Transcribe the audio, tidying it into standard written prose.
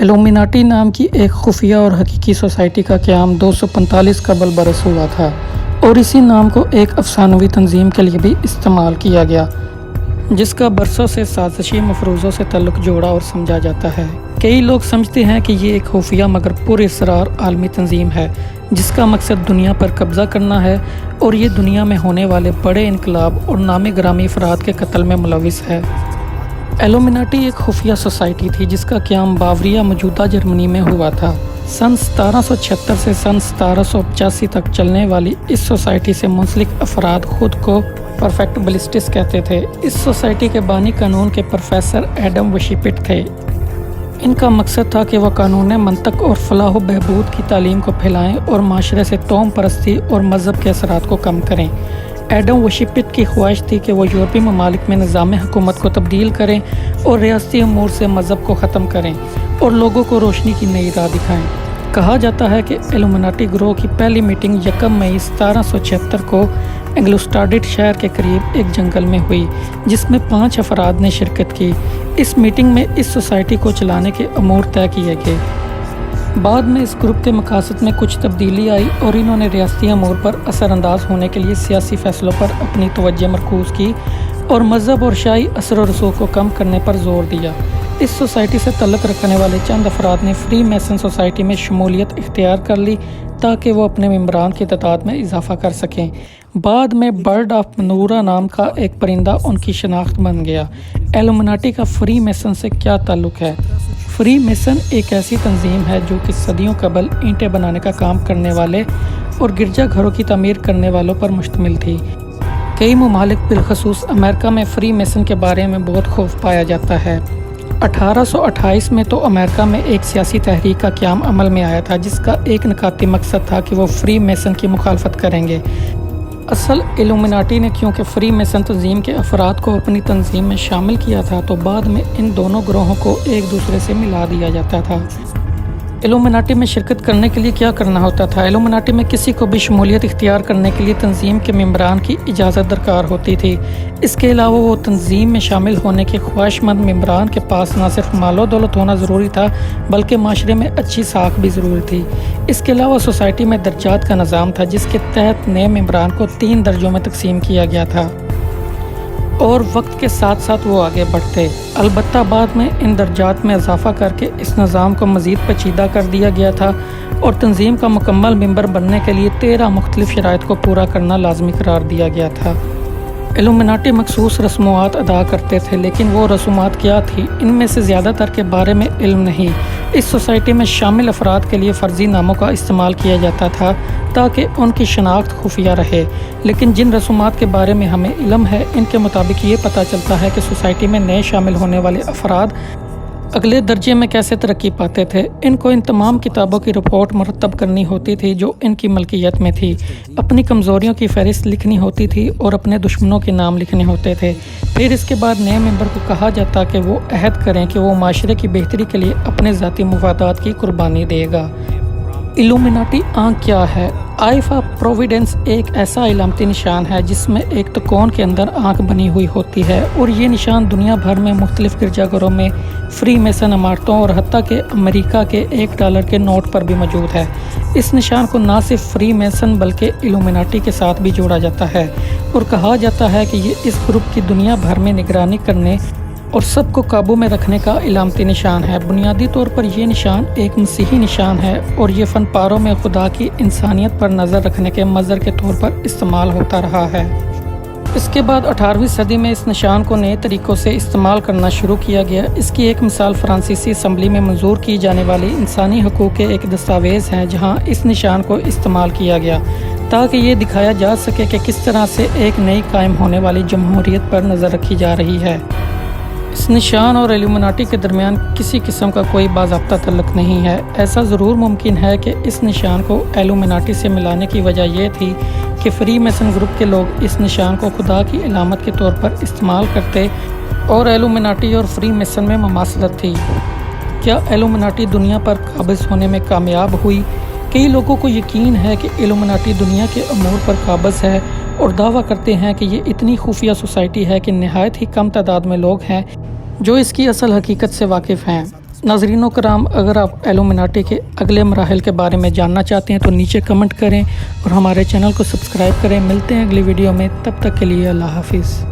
Illuminati नाम की एक खुफिया और हकीकी सोसाइटी का क़याम 245 कबल बरस हुआ था और इसी नाम को एक अफसानवी तंजीम के लिए भी इस्तेमाल किया गया, जिसका बरसों से साजिशी मफरूज़ों से ताल्लुक़ जोड़ा और समझा जाता है। कई लोग समझते हैं कि ये एक खुफिया मगर पुरअसरार आलमी तंजीम है जिसका मकसद दुनिया पर कब्ज़ा करना है और ये दुनिया में होने वाले बड़े इनकलाब और नामी ग्रामी अफराद के कत्ल में मुलविस है। इल्यूमिनाटी एक खुफिया सोसाइटी थी जिसका क़याम बावरिया मौजूदा जर्मनी में हुआ था। सन 1776 से सन 1785 तक चलने वाली इस सोसाइटी से मुंसलिक अफराद खुद को परफेक्ट बलिस्टिस कहते थे। इस सोसाइटी के बानी कानून के प्रोफेसर एडम वशिपिट थे। इनका मकसद था कि वह कानून मंतक और फलाह बहबूद की तालीम को फैलाएं और माशरे से तौम परस्ती और मज़हब के असरात को कम करें। एडम वशिपिट की ख्वाहिश थी कि वो यूरोपी ममालिक में निज़ाम हुकूमत को तब्दील करें और रियासती अमूर से मज़हब को ख़त्म करें और लोगों को रोशनी की नई राह दिखाएं। कहा जाता है कि इल्यूमिनाटी ग्रोह की पहली मीटिंग 1 मई 1776 को एंग्लोस्टाडिट शहर के करीब एक जंगल में हुई, जिसमें 5 अफराद ने शिरकत की। इस मीटिंग में इस सोसाइटी को चलाने के अमूर तय किए गए। बाद में इस ग्रुप के मकासद में कुछ तब्दीली आई और इन्होंने रियासती अमूर पर असरअंदाज होने के लिए सियासी फ़ैसलों पर अपनी तवज्जो मरकूज़ की और मज़हब और शाही असर व रसूख को कम करने पर जोर दिया। इस सोसाइटी से तल्लुक़ रखने वाले चंद अफराद ने फ्री मैसन सोसाइटी में शमूलियत इख्तियार कर ली ताकि वो अपने मेम्बरान की तादाद में इजाफ़ा कर सकें। बाद में बर्ड ऑफ मनूरा नाम का एक परिंदा उनकी शनाख्त बन गया। इल्यूमिनाटी का फ्री मैसन से क्या ताल्लुक़ है? फ्री मैसन एक ऐसी तंजीम है जो कि सदियों कबल ईंटें बनाने का काम करने वाले और गिरजा घरों की तामीर करने वालों पर मुश्तमिल थी। कई ममालिक बिलखसूस अमेरिका में फ्री मैसन के बारे में बहुत खौफ पाया जाता है। 1828 में तो अमेरिका में एक सियासी तहरीक का क़याम अमल में आया था जिसका एक निकाती मकसद था कि वो फ्री मैसन की मुखालफत करेंगे। असल इल्यूमिनाटी ने क्योंकि फ्री मैसन तंजीम के अफराद को अपनी तंजीम में शामिल किया था तो बाद में इन दोनों ग्रोहों को एक दूसरे से मिला दिया जाता था। इल्यूमिनाटी में शिरकत करने के लिए क्या करना होता था? इल्यूमिनाटी में किसी को भी शमूलियत इख्तियार करने के लिए तंजीम के मेम्बरान की इजाज़त दरकार होती थी। इसके अलावा वो तंजीम में शामिल होने के ख्वाहिशमंद मेम्बरान के पास न सिर्फ मालो दौलत होना ज़रूरी था बल्कि माशरे में अच्छी साख भी ज़रूरी थी। इसके अलावा सोसाइटी में दर्जात का निज़ाम था जिसके तहत नए मेम्बरान को 3 दर्जों में तकसीम किया गया था और वक्त के साथ साथ वो आगे बढ़ते। अलबत्ता बाद में इन दर्जात में इजाफा करके इस निज़ाम को मज़ीद पेचीदा कर दिया गया था और तंजीम का मुकम्मल मेंबर बनने के लिए 13 मुख्तलिफ शराइत को पूरा करना लाजमी करार दिया गया था। इल्यूमिनाटी मखसूस रस्मात अदा करते थे, लेकिन वो रस्मात क्या थी इनमें से ज़्यादातर के बारे में इल्म नहीं। इस सोसाइटी में शामिल अफराद के लिए फ़र्ज़ी नामों का इस्तेमाल किया जाता था ताकि उनकी शनाख्त खुफिया रहे, लेकिन जिन रस्मात के बारे में हमें इल्म है इनके मुताबिक ये पता चलता है कि सोसाइटी में नए शामिल होने वाले अफराद अगले दर्जे में कैसे तरक्की पाते थे। इनको इन तमाम किताबों की रिपोर्ट मुरतब करनी होती थी जो इनकी मलकियत में थी, अपनी कमज़ोरियों की फ़हरिस्त लिखनी होती थी और अपने दुश्मनों के नाम लिखने होते थे। फिर इसके बाद नए मेंबर को कहा जाता कि वो अहद करें कि वो माशरे की बेहतरी के लिए अपने ज़ाती मुफादात की कुर्बानी देगा। इल्यूमिनाटी आँख क्या है? आइफ ऑफ प्रोविडेंस एक ऐसा इलामती निशान है जिसमें एक तकोन के अंदर आँख बनी हुई होती है और ये निशान दुनिया भर में मुख्तलिफ गिरजाघरों में फ्री मैसन इमारतों और हत्ता के अमेरिका के $1 के नोट पर भी मौजूद है। इस निशान को ना सिर्फ फ्री मैसन बल्कि इल्यूमिनाटी के साथ भी जोड़ा जाता है और कहा जाता है कि ये इस ग्रुप की दुनिया भर में निगरानी करने और सबको काबू में रखने का इलामती निशान है। बुनियादी तौर पर यह निशान एक मसीही निशान है और ये फ़न पारों में खुदा की इंसानियत पर नज़र रखने के मज़र के तौर पर इस्तेमाल होता रहा है। इसके बाद 18वीं सदी में इस निशान को नए तरीक़ों से इस्तेमाल करना शुरू किया गया। इसकी एक मिसाल फ़्रांसीसी असम्बली में मंजूर की जाने वाली इंसानी हकूक़ के एक दस्तावेज़ है जहाँ इस निशान को इस्तेमाल किया गया ताकि ये दिखाया जा सके कि किस तरह से एक नई कायम होने वाली जमहूरियत पर नज़र रखी जा रही है। इस निशान और इल्यूमिनाटी के दरमियान किसी किस्म का कोई बाज़ाब्ता तल्लुक़ नहीं है। ऐसा ज़रूर मुमकिन है कि इस निशान को इल्यूमिनाटी से मिलाने की वजह यह थी कि फ्री मैसन ग्रुप के लोग इस निशान को खुदा की इलामत के तौर पर इस्तेमाल करते और इल्यूमिनाटी और फ्री मैसन में ममासलत थी। क्या इल्यूमिनाटी दुनिया पर काबिज़ होने में कामयाब हुई? कई लोगों को यकीन है कि इल्यूमिनाटी दुनिया के अमूर पर काबिज़ है और दावा करते हैं कि ये इतनी खुफिया सोसाइटी है कि नहायत ही कम तादाद में लोग हैं जो इसकी असल हकीकत से वाकिफ़ हैं। नाज़रीन कराम, अगर आप इल्यूमिनाटी के अगले मराहिल के बारे में जानना चाहते हैं तो नीचे कमेंट करें और हमारे चैनल को सब्सक्राइब करें। मिलते हैं अगली वीडियो में, तब तक के लिए अल्लाह हाफिज़।